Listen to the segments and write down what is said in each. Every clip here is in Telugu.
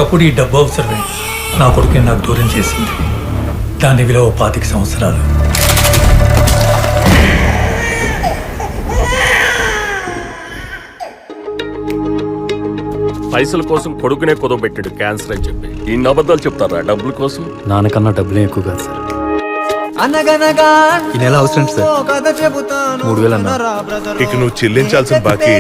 ఒకప్పుడు ఈ డబ్బు అవసరమే నా కొడుకుని నాకు దూరం చేసింది. దాని విలువ 25 సంవత్సరాలు. పైసల కోసం కొడుకునే కుదవబెట్టాడు క్యాన్సర్ అని చెప్పి ఇన్ని అబద్ధాలు చెప్తారా డబ్బుల కోసం? నాన్నకన్నా డబ్బులే ఎక్కువ కాదు సార్. ఈ నెల అవసరం సార్ 3000 అన్నా. ఇక నువ్వు చెల్లించాల్సిన బాకీ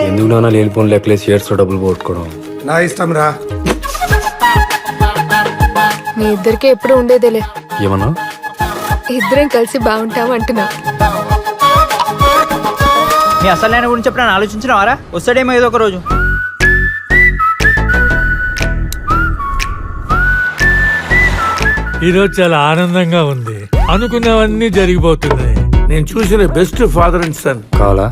ఎందుకు నాన్న లేనిపోని లెక్కలేసి షేర్స్ డబ్బులు పోగొట్టుకోవడం? నా ఇష్టం రా. మీ ఇద్దరికి ఎప్పుడు ఉండేదేలే. ఏమన్నా? ఇద్దరం కలిసి బాగుంటాం అంటున్నా. నీ అసలు నేను గురించి ఎప్పుడైనా ఆలోచించినవారా? వస్తాడేమో ఏదో ఒక రోజు. ఈరోజు చాలా ఆనందంగా ఉంది. అనుకున్నవన్నీ జరిగిపోతున్నాయి. నేను చూసిన బెస్ట్ ఫాదర్ అండ్ సన్. కావాలా?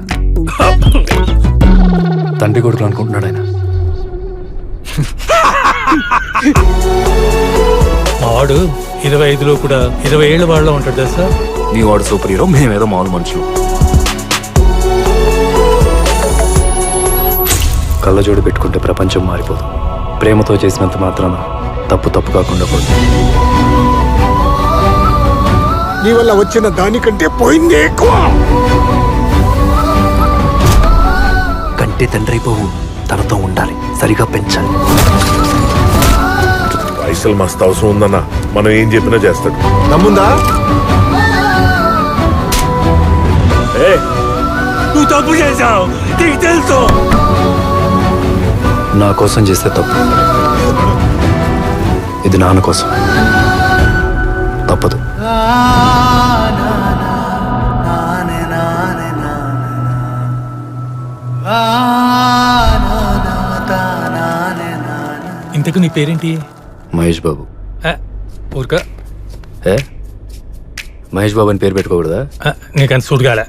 తండ్రి కొడుకులు అనుకుంటున్నాడు ఆయన. మా వాడు 25లో కూడా 20 ఏళ్ళ వాళ్ళలో ఉంటాడు కదా సార్. నీ వాడు సూపర్ హీరో, మేమేదో మామూలు మనుషులు. కళ్ళజోడు పెట్టుకుంటే ప్రపంచం మారిపోదు. ప్రేమతో చేసినంత మాత్రాన తప్పు తప్పు కాకుండా పోతుంది. నీ వల్ల వచ్చిన దానికంటే పోయిందే ఎక్కువ. కంటే తండ్రి పోవు తనతో ఉండాలి, సరిగా పెంచాలి. పైసలు మస్తు అవసరం ఉందన్న, మనం ఏం చెప్పినా చేస్తాడు. నమ్ముందా? నువ్వు తప్పు చేశావు, నీకు తెలుసు. నా కోసం చేస్తే తప్పు, ఇది నాన్న కోసం తప్పదు. ఇంతకు నీ పేరేంటి? మహేష్ బాబు. ఊరికా ఏ మహేష్ బాబు అని పేరు పెట్టుకోకూడదా? నీకు అంత సూట్ కాలే.